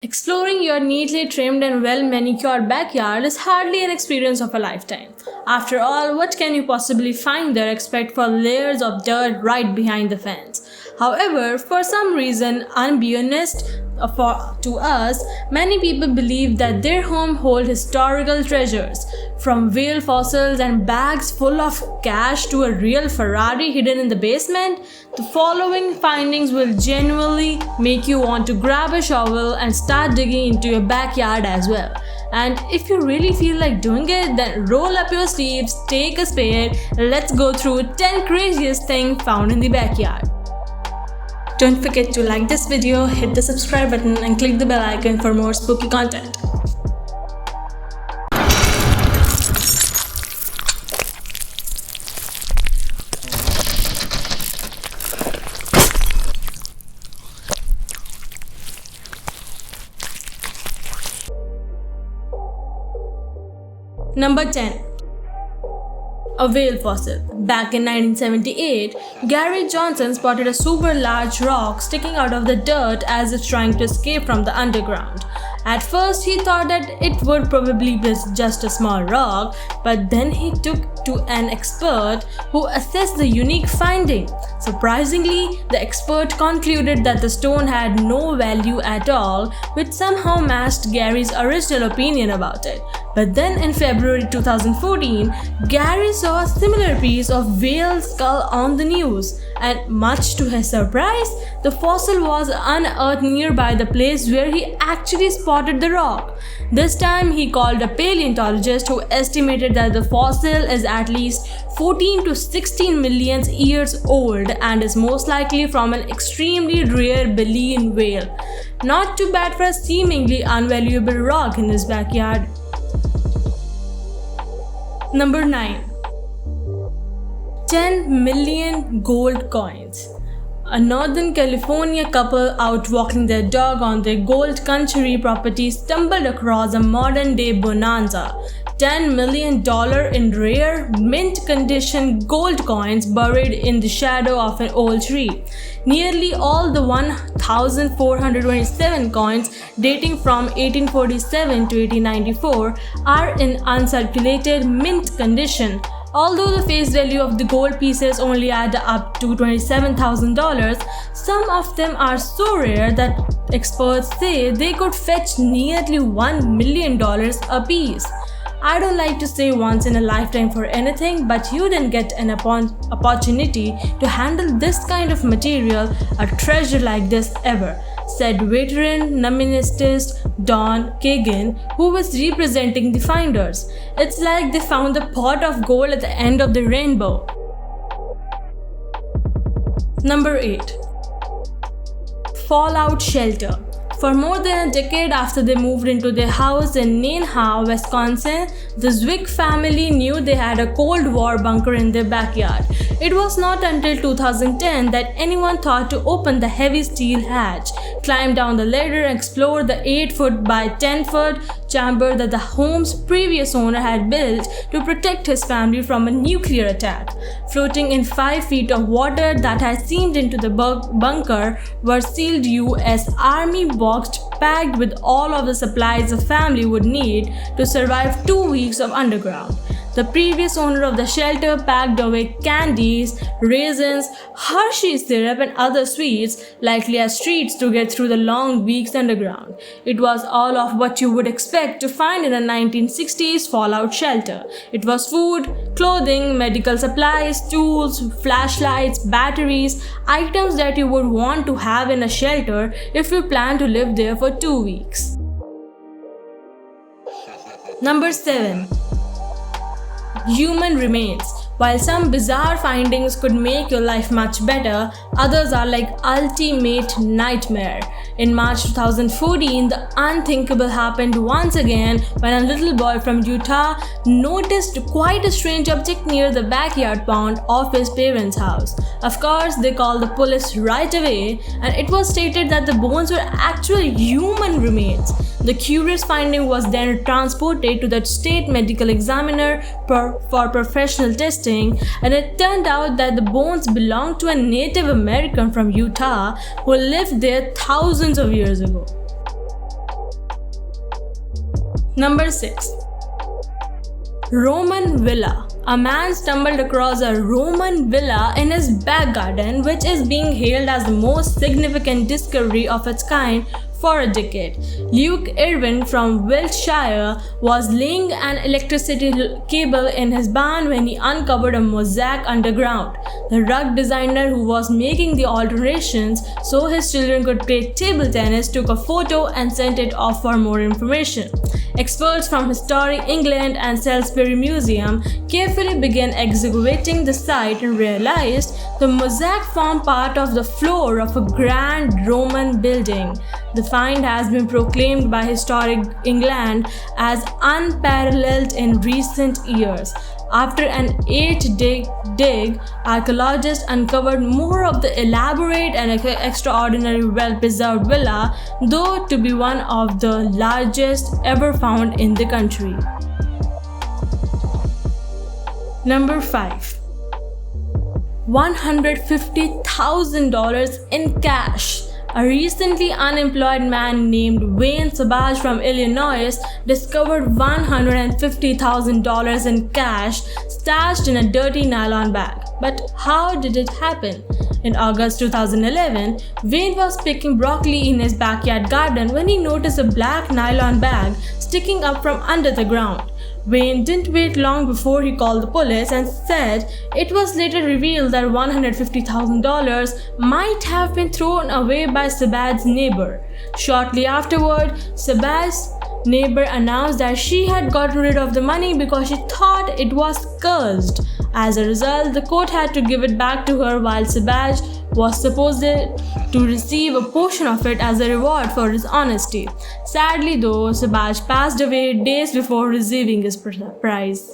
Exploring your neatly trimmed and well manicured backyard is hardly an experience of a lifetime. After all, what can you possibly find there except for layers of dirt right behind the fence? However, for some reason, unbeknownst to us, many people believe that their home holds historical treasures. From whale fossils and bags full of cash to a real Ferrari hidden in the basement, the following findings will genuinely make you want to grab a shovel and start digging into your backyard as well. And if you really feel like doing it, then roll up your sleeves, take a spade, and let's go through 10 craziest things found in the backyard. Don't forget to like this video, hit the subscribe button and click the bell icon for more spooky content. Number 10. A whale fossil. Back in 1978, Gary Johnson spotted a super large rock sticking out of the dirt as if trying to escape from the underground. At first, he thought that it would probably be just a small rock, but then he took to an expert who assessed the unique finding. Surprisingly, the expert concluded that the stone had no value at all, which somehow matched Gary's original opinion about it. But then in February 2014, Gary saw a similar piece of whale skull on the news, and much to his surprise, the fossil was unearthed nearby the place where he actually spotted the rock. This time he called a paleontologist who estimated that the fossil is at least 14 to 16 million years old and is most likely from an extremely rare baleen whale. Not too bad for a seemingly unvaluable rock in his backyard. Number 9. 10 million gold coins. A Northern California couple out walking their dog on their Gold Country property stumbled across a modern-day bonanza. $10 million in rare, mint-condition gold coins buried in the shadow of an old tree. Nearly all the 1,427 coins dating from 1847 to 1894 are in uncirculated mint condition. Although the face value of the gold pieces only add up to $27,000, some of them are so rare that experts say they could fetch nearly $1 million a piece. I don't like to say once in a lifetime for anything, but you didn't get an opportunity to handle this kind of material, a treasure like this ever, said veteran numismatist Don Kagan, who was representing the finders. It's like they found the pot of gold at the end of the rainbow. Number 8. Fallout shelter. For more than a decade after they moved into their house in Neenah, Wisconsin, the Zwick family knew they had a Cold War bunker in their backyard. It was not until 2010 that anyone thought to open the heavy steel hatch, climb down the ladder and explore the 8-foot by 10-foot chamber that the home's previous owner had built to protect his family from a nuclear attack. Floating in 5 feet of water that had seeped into the bunker were sealed U.S. Army boxes packed with all of the supplies the family would need to survive 2 weeks of underground. The previous owner of the shelter packed away candies, raisins, Hershey syrup and other sweets, likely as treats to get through the long weeks underground. It was all of what you would expect to find in a 1960s fallout shelter. It was food, clothing, medical supplies, tools, flashlights, batteries, items that you would want to have in a shelter if you plan to live there for 2 weeks. Number 7. Human remains. While some bizarre findings could make your life much better, others are like ultimate nightmare. In March 2014, the unthinkable happened once again when a little boy from Utah noticed quite a strange object near the backyard pond of his parents' house. Of course, they called the police right away, and it was stated that the bones were actual human remains. The curious finding was then transported to the state medical examiner for professional testing, and it turned out that the bones belonged to a Native American from Utah who lived there thousands of years ago. Number 6. Roman Villa. A man stumbled across a Roman villa in his back garden, which is being hailed as the most significant discovery of its kind for a decade. Luke Irwin from Wiltshire was laying an electricity cable in his barn when he uncovered a mosaic underground. The rug designer who was making the alterations so his children could play table tennis took a photo and sent it off for more information. Experts from Historic England and Salisbury Museum carefully began excavating the site and realized the mosaic formed part of the floor of a grand Roman building. The find has been proclaimed by Historic England as unparalleled in recent years. After an 8-day dig, archaeologists uncovered more of the elaborate and extraordinary well-preserved villa, though to be one of the largest ever found in the country. Number 5. $150,000 in cash. A recently unemployed man named Wayne Savage from Illinois discovered $150,000 in cash stashed in a dirty nylon bag. But how did it happen? In August 2011, Wayne was picking broccoli in his backyard garden when he noticed a black nylon bag sticking up from under the ground. Wayne didn't wait long before he called the police and said it was later revealed that $150,000 might have been thrown away by Sabage's neighbor. Shortly afterward, Sabage's neighbor announced that she had gotten rid of the money because she thought it was cursed. As a result, the court had to give it back to her while Sabage was supposed to receive a portion of it as a reward for his honesty. Sadly though, Sabage passed away days before receiving his prize.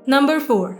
Number 4.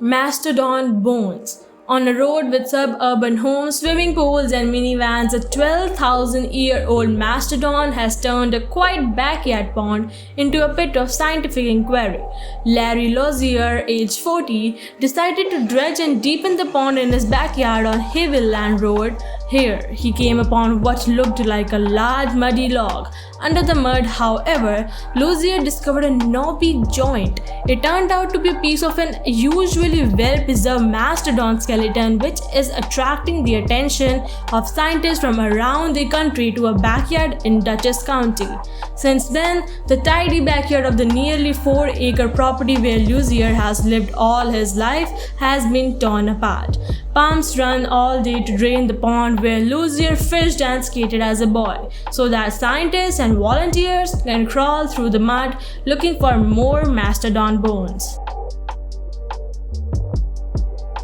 Mastodon Bones. On a road with suburban homes, swimming pools and minivans, a 12,000-year-old mastodon has turned a quiet backyard pond into a pit of scientific inquiry. Larry Lozier, age 40, decided to dredge and deepen the pond in his backyard on Havilland Road. Here, he came upon what looked like a large muddy log. Under the mud, however, Lozier discovered a knobby joint. It turned out to be a piece of an usually well-preserved mastodon skeleton, which is attracting the attention of scientists from around the country to a backyard in Dutchess County. Since then, the tidy backyard of the nearly 4-acre property where Lozier has lived all his life has been torn apart. Pumps run all day to drain the pond where Lozier fished and skated as a boy, so that scientists and volunteers can crawl through the mud looking for more mastodon bones.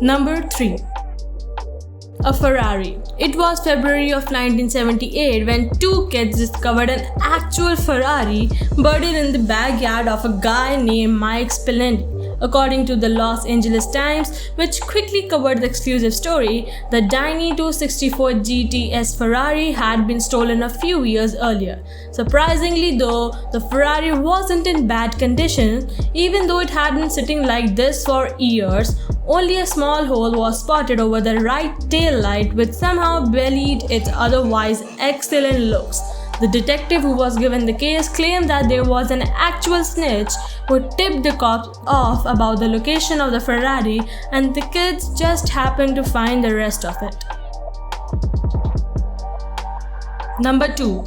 Number 3. A Ferrari. It was February of 1978 when two kids discovered an actual Ferrari buried in the backyard of a guy named Mike Spillane. According to the Los Angeles Times, which quickly covered the exclusive story, the Dini 264 GTS Ferrari had been stolen a few years earlier. Surprisingly though, the Ferrari wasn't in bad condition. Even though it had been sitting like this for years, only a small hole was spotted over the right tail light, which somehow belied its otherwise excellent looks. The detective who was given the case claimed that there was an actual snitch who tipped the cops off about the location of the Ferrari, and the kids just happened to find the rest of it. Number 2.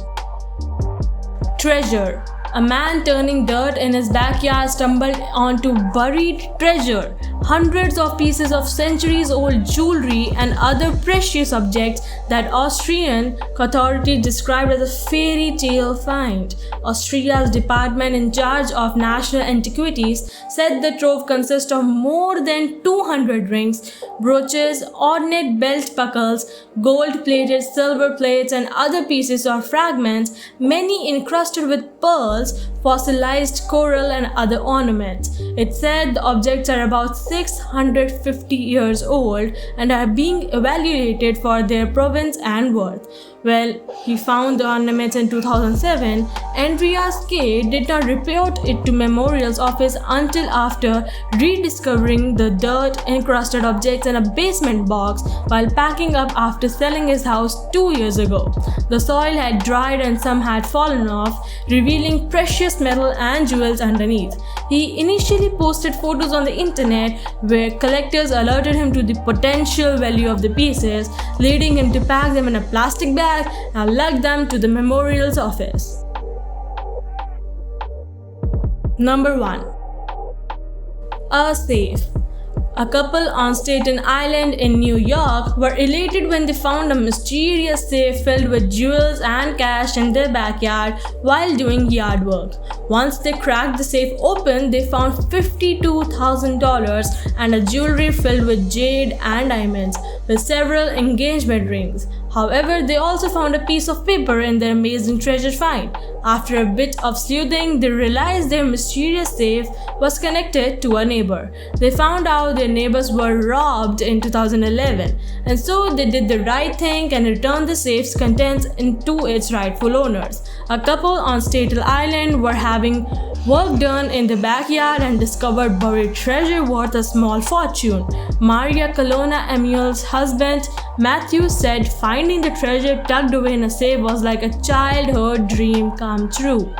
Treasure. A man turning dirt in his backyard stumbled onto buried treasure. Hundreds of pieces of centuries-old jewelry and other precious objects that Austrian authorities described as a fairy tale find. Austria's department in charge of national antiquities said the trove consists of more than 200 rings, brooches, ornate belt buckles, gold-plated silver plates, and other pieces or fragments, many encrusted with pearls, fossilized coral, and other ornaments. It said the objects are about 6 650 years old and are being evaluated for their provenance and worth. Well, he found the ornaments in 2007. Andreas K. did not report it to Memorial's office until after rediscovering the dirt-encrusted objects in a basement box while packing up after selling his house 2 years ago. The soil had dried and some had fallen off, revealing precious metal and jewels underneath. He initially posted photos on the internet where collectors alerted him to the potential value of the pieces, leading him to pack them in a plastic bag and lug them to the Memorial's office. Number 1. A safe. A couple on Staten Island in New York were elated when they found a mysterious safe filled with jewels and cash in their backyard while doing yard work. Once they cracked the safe open, they found $52,000 and a jewelry filled with jade and diamonds, with several engagement rings. However, they also found a piece of paper in their amazing treasure find. After a bit of sleuthing, they realized their mysterious safe was connected to a neighbor. They found out their neighbors were robbed in 2011, and so they did the right thing and returned the safe's contents into its rightful owners. A couple on Staten Island were having work done in the backyard and discovered buried treasure worth a small fortune. Maria Colonna Emiel's husband, Matthew, said finding the treasure tucked away in a safe was like a childhood dream come true.